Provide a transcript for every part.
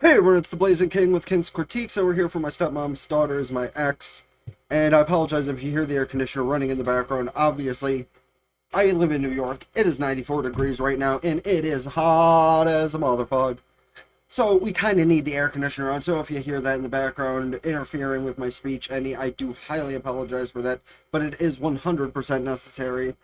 Hey everyone, it's the Blazing King with King's Critiques, and we're here for my stepmom's daughter's my ex. And I apologize if you hear the air conditioner running in the background. Obviously, I live in New York. It is 94 degrees right now, and it is hot as a motherfucker. So we kind of need the air conditioner on, so if you hear that in the background interfering with my speech, I do highly apologize for that, but it is 100% necessary.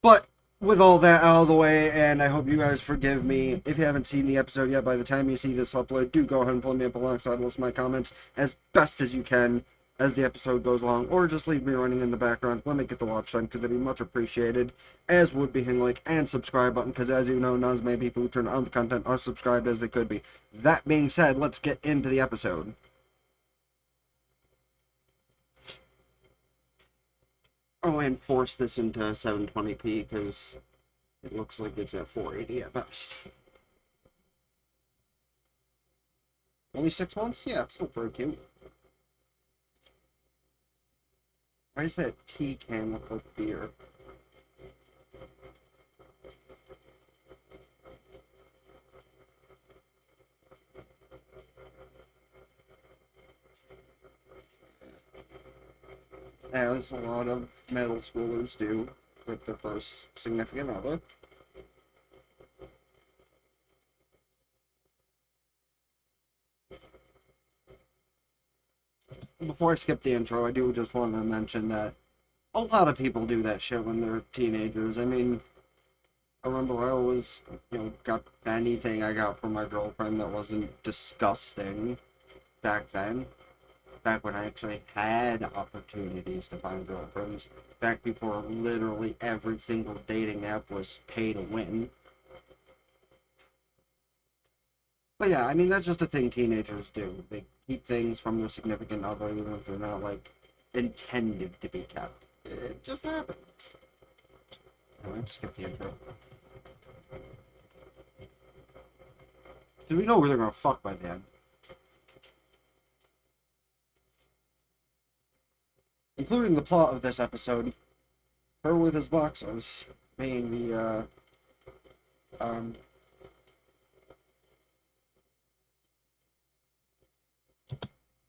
But with all that out of the way, and I hope you guys forgive me. If you haven't seen the episode yet, by the time you see this upload, do go ahead and pull me up alongside and listen to my comments as best as you can as the episode goes along, or just leave me running in the background. Let me get the watch time, because that'd be much appreciated, as would be hitting like and subscribe button, because as you know, not as many people who turn on the content are subscribed as they could be. That being said, let's get into the episode. Oh, and force this into 720p, because it looks like it's at 480 at best. Only 6 months? Yeah, still pretty cute. Why does that tea can look like beer? As a lot of middle schoolers do with their first significant other. Before I skip the intro, I do just want to mention that a lot of people do that shit when they're teenagers. I mean, I remember I always, got anything I got from my girlfriend that wasn't disgusting back then. Back when I actually had opportunities to find girlfriends. Back before literally every single dating app was pay to win. But yeah, I mean, that's just a thing teenagers do. They keep things from their significant other, even if they're not, like, intended to be kept. It just happens. Anyway, skip the intro. Do we know where they're gonna fuck by the end? Including the plot of this episode. Her with his boxers being the,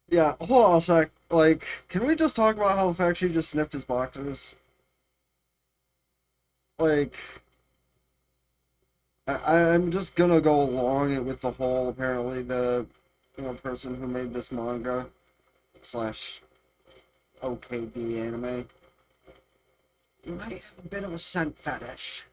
yeah, hold on a sec. Like, can we just talk about how the fact she just sniffed his boxers? Like, I'm just gonna go along it with the whole, apparently, the, person who made this manga slash OKD anime might have a bit of a scent fetish.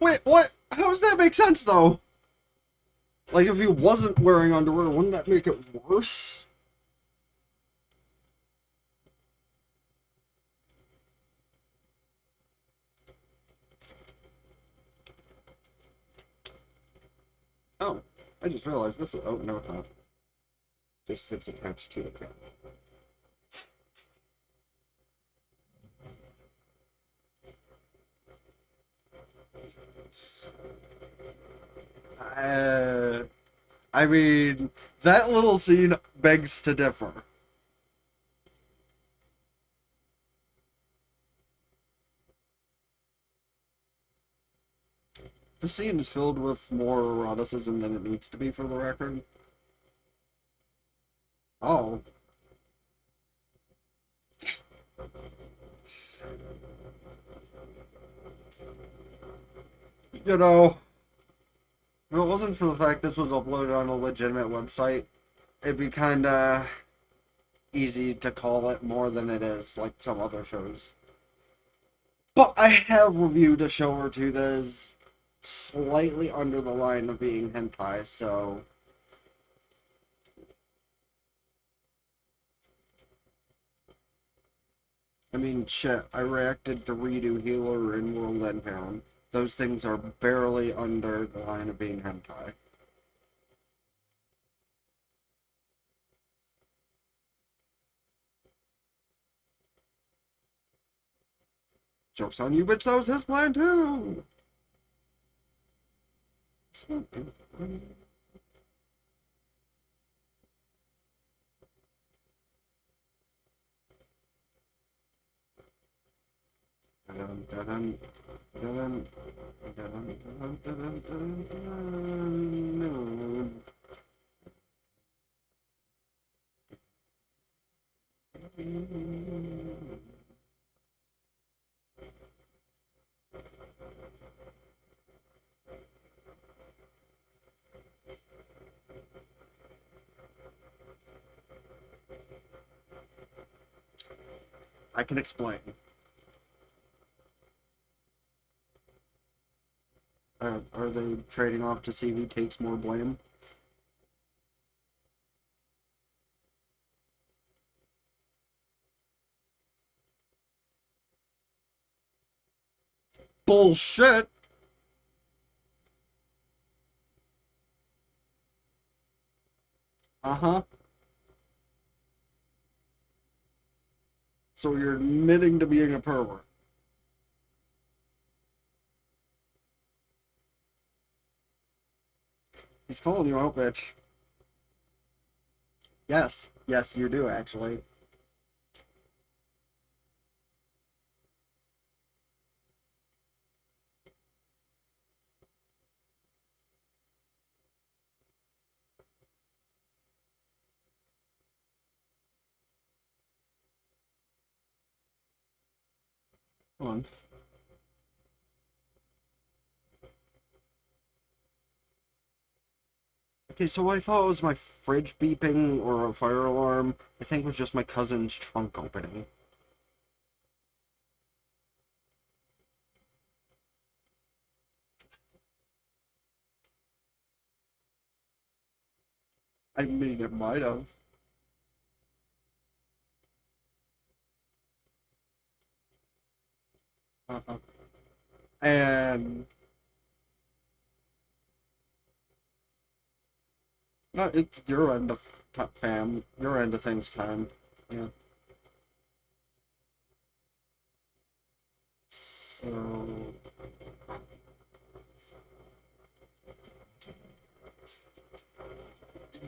Wait, what? How does that make sense, though? Like, if he wasn't wearing underwear, wouldn't that make it worse? Oh, I just realized this is... Oh, no, it's not. Just sits attached to the cap. I mean, that little scene begs to differ. The scene is filled with more eroticism than it needs to be, for the record. Oh. You know, if it wasn't for the fact this was uploaded on a legitimate website, it'd be kinda easy to call it more than it is, like some other shows. But I have reviewed a show or two that is slightly under the line of being hentai, so... I mean, shit, I reacted to Redo Healer and World End Pound. Those things are barely under the line of being hentai. Joke's on you, bitch, that was his plan too! I can explain. Are they trading off to see who takes more blame? Bullshit! Uh-huh. So you're admitting to being a pervert. He's calling you out, bitch. Yes. Yes, you do, actually. Hold on. Okay, so what I thought was my fridge beeping or a fire alarm, I think was just my cousin's trunk opening. I mean, it might have. Uh-huh. And no, it's your end of fam, your end of things time. Yeah. So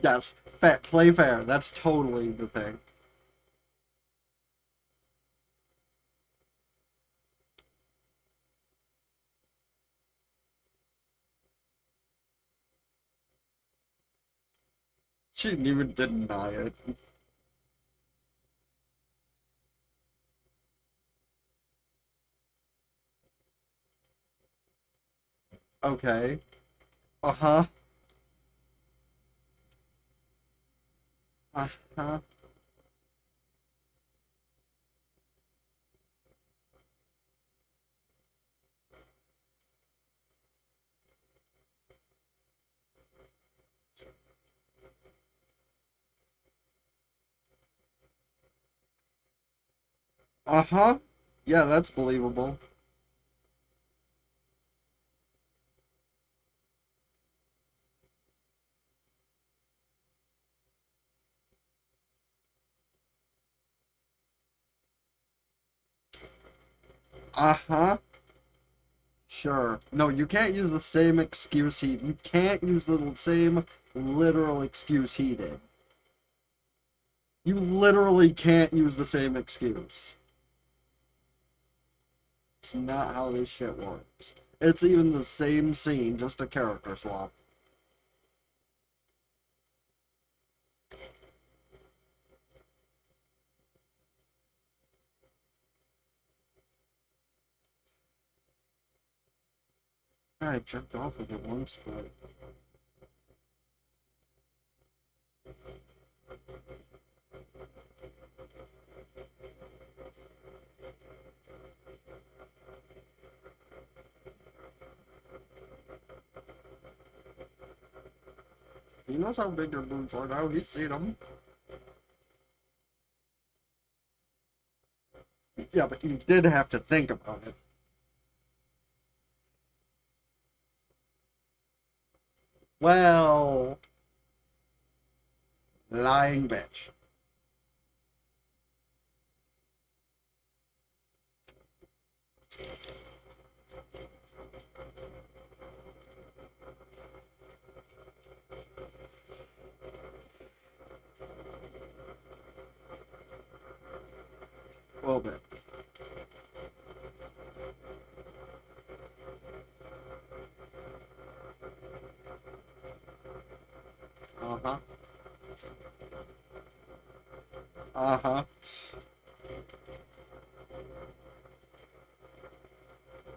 yes, play fair. That's totally the thing. She didn't even deny it. Okay. Uh-huh. Uh-huh. Uh-huh. Yeah, that's believable. Uh-huh. Sure. No, you can't use the same excuse he... You can't use the same literal excuse he did. You literally can't use the same excuse. It's not how this shit works. It's even the same scene, just a character swap. I jerked off with it once, but... He knows how big your boobs are now, he's seen them. Yeah, but you did have to think about it. Well... Lying bitch. little bit. Uh-huh. Uh-huh.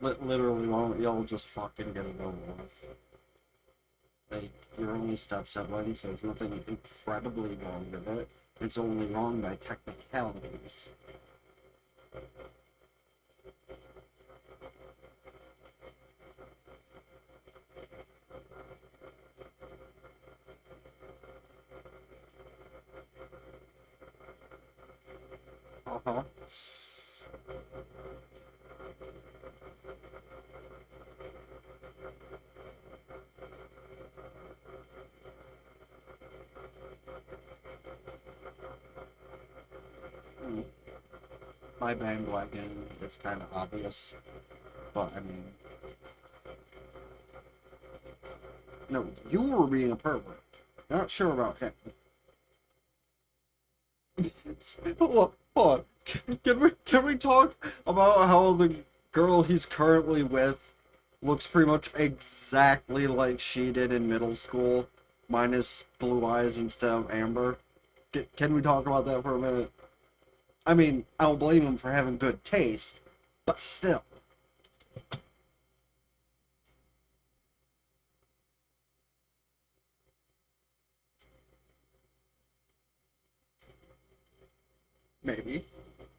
Literally, won't y'all just fucking get it over with? Like, you're only step-siblings, there's nothing incredibly wrong with it. It's only wrong by technicalities. Uh-huh. Mm. My bandwagon is kind of obvious, but I mean, no, you were being a pervert. Not sure about him. Hold on. Can we talk about how the girl he's currently with looks pretty much exactly like she did in middle school, minus blue eyes instead of amber? Can we talk about that for a minute? I mean, I don't blame him for having good taste, but still. Maybe.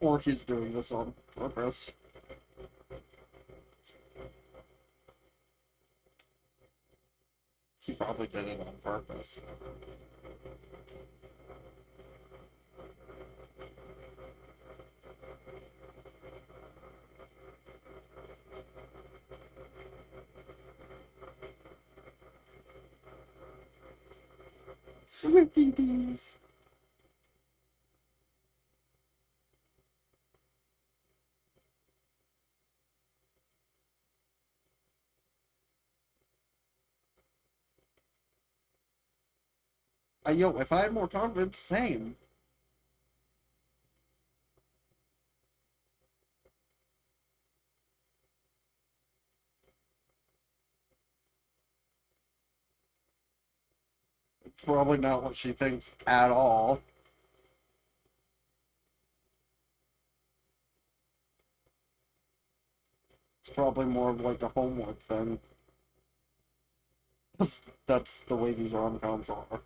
Or he's doing this on purpose. He probably did it on purpose. Swifties. Yo, if I had more confidence, same. It's probably not what she thinks at all. It's probably more of like a homework thing. That's the way these rom-coms are.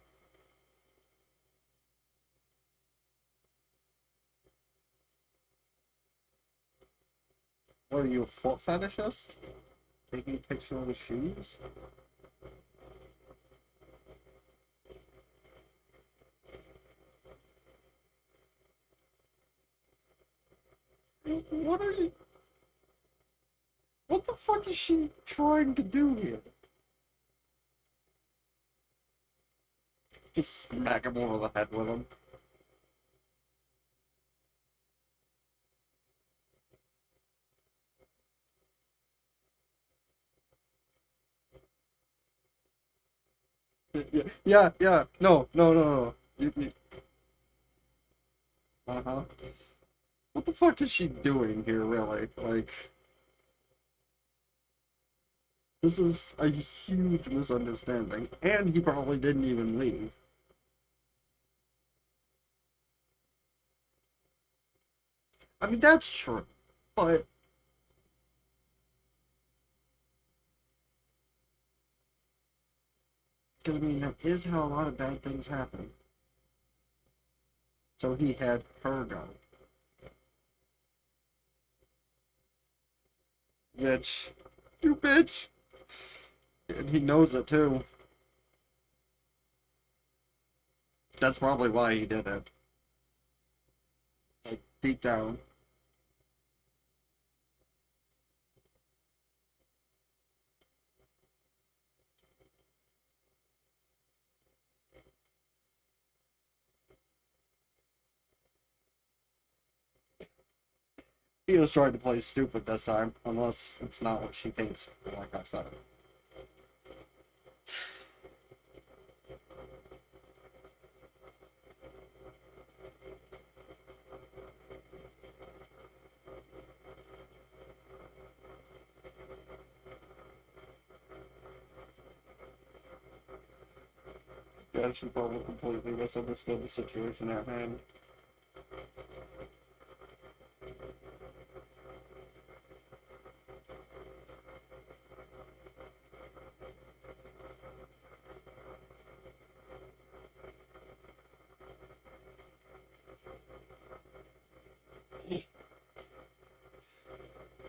What are you, a foot fetishist? Taking a picture of the shoes? What are you... What the fuck is she trying to do here? Just smack him over the head with him. Yeah. No. Uh-huh. What the fuck is she doing here, really? Like, this is a huge misunderstanding. And he probably didn't even leave. I mean, that's true. But, I mean, that is how a lot of bad things happen. So he had her go. Bitch. You bitch. And he knows it too. That's probably why he did it. Like, deep down. He was trying to play stupid this time, unless it's not what she thinks, like I said. Yeah, she probably completely misunderstood the situation at hand.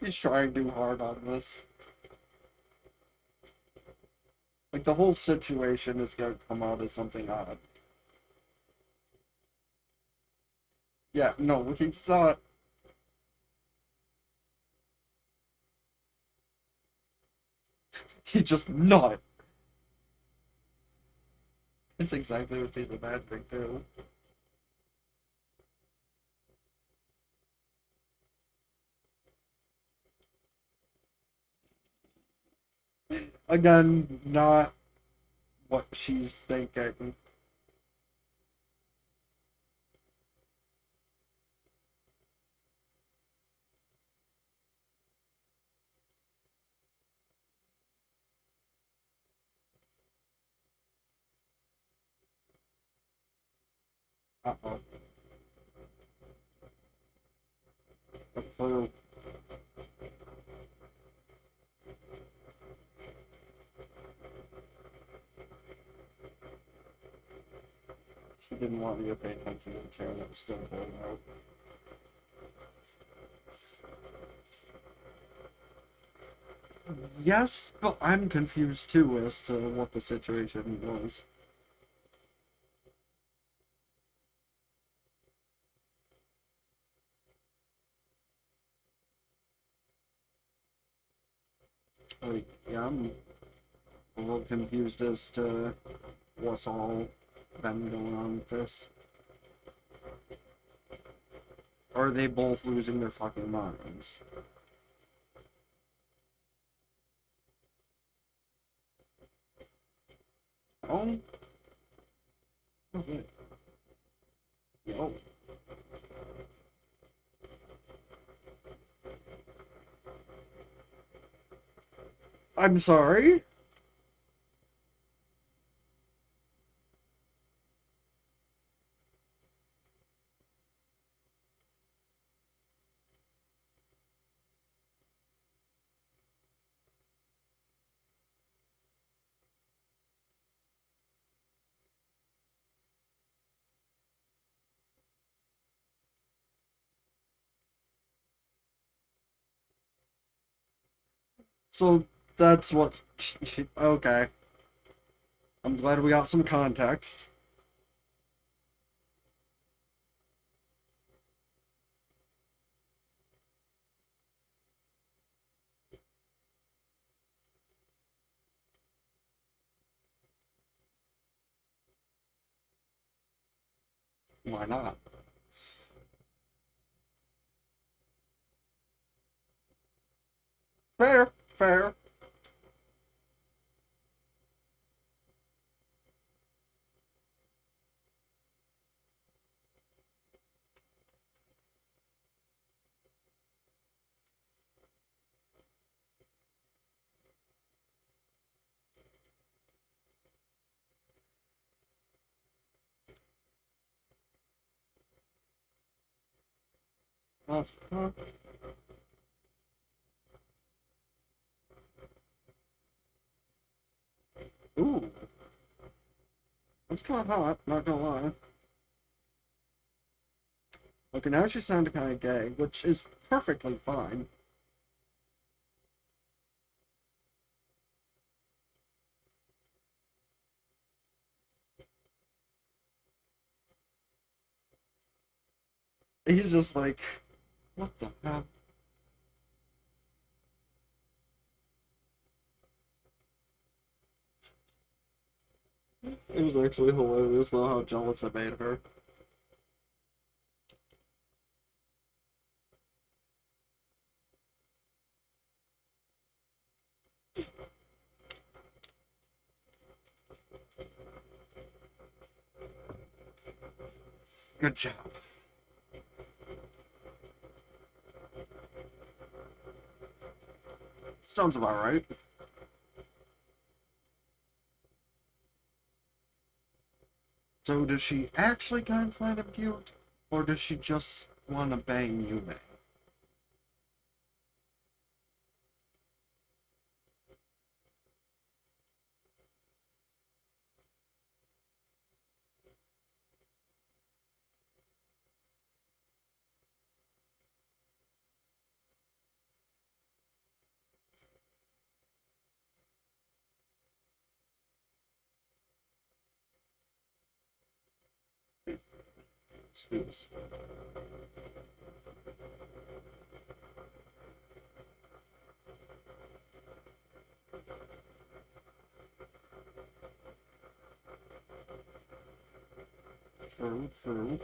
He's trying too hard on this. Like, the whole situation is gonna come out as something odd. Yeah, no, he's not. He's just not. It's exactly what she's imagining, too. Again, not what she's thinking. Uh-oh. A clue. She didn't want me to pay attention to the chair that was still pulled out. Yes, but I'm confused too as to what the situation was. Like, yeah, I'm a little confused as to what's all been going on with this. Or are they both losing their fucking minds? Oh? Okay. Yo. I'm sorry? So that's what. Okay. I'm glad we got some context. Why not? Fair, fair. Uh, ooh, that's kind of hot, not gonna lie. Okay, now she sounded kind of gay, which is perfectly fine. He's just like, what the hell? It was actually hilarious though how jealous I made her. Good job. Sounds about right. So does she actually kind of find him cute? Or does she just want to bang Yume? Excuse. True, true.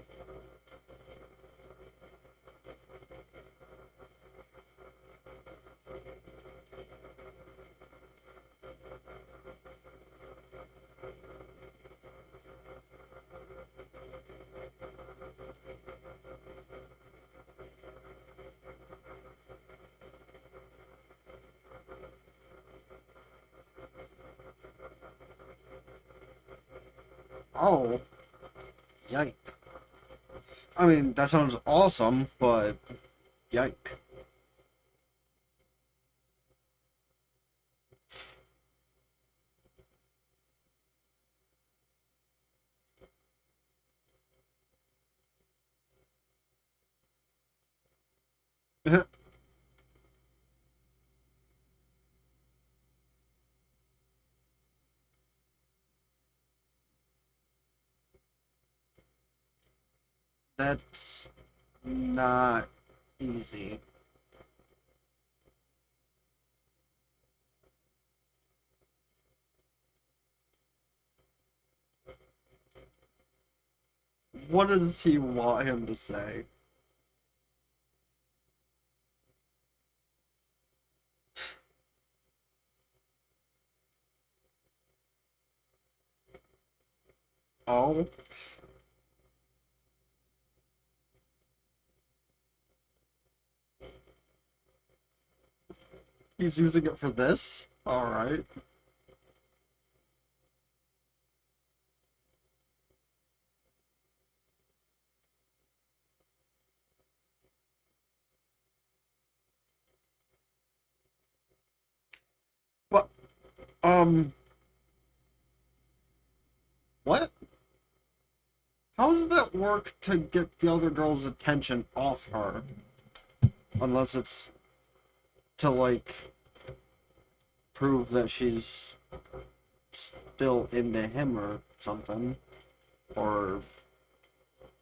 Oh, yike. I mean, that sounds awesome, but yike. That's not easy. What does he want him to say? Oh, he's using it for this? Alright. But, what? How does that work to get the other girl's attention off her? Unless it's to, like, prove that she's still into him or something. Or,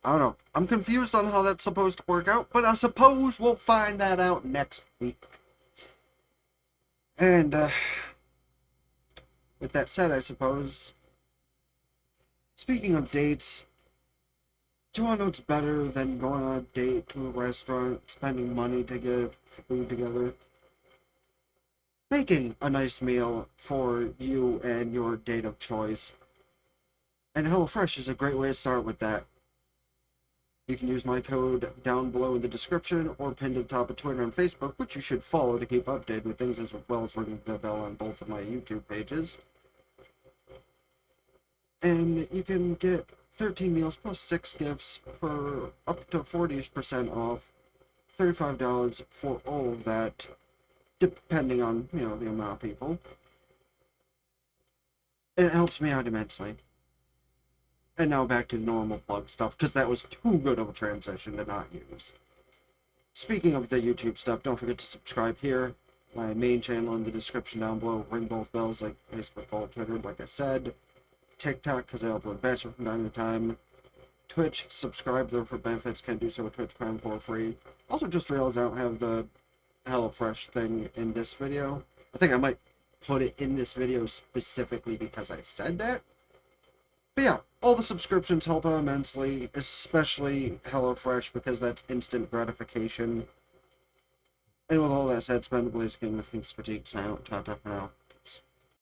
I don't know. I'm confused on how that's supposed to work out, but I suppose we'll find that out next week. And, with that said, I suppose, speaking of dates, do you want to know what's better than going on a date to a restaurant, spending money to get food together? Making a nice meal for you and your date of choice. And HelloFresh is a great way to start with that. You can use my code down below in the description or pinned to the top of Twitter and Facebook, which you should follow to keep updated with things, as well as ringing the bell on both of my YouTube pages. And you can get 13 meals plus 6 gifts for up to 40% off, $35 for all of that, depending on, the amount of people. And it helps me out immensely. And now back to the normal plug stuff, because that was too good of a transition to not use. Speaking of the YouTube stuff, don't forget to subscribe here. My main channel in the description down below. Ring both bells like Facebook, follow Twitter, like I said. TikTok, because I upload Bachelor from time to time. Twitch, subscribe there for benefits. Can do so with Twitch Prime for free. Also, just realized I don't have the HelloFresh thing in this video. I think I might put it in this video specifically because I said that. But yeah, all the subscriptions help out immensely, especially HelloFresh, because that's instant gratification. And with all that said, spend the Blaze King with King's Critique. Sign out. Ta-ta for now.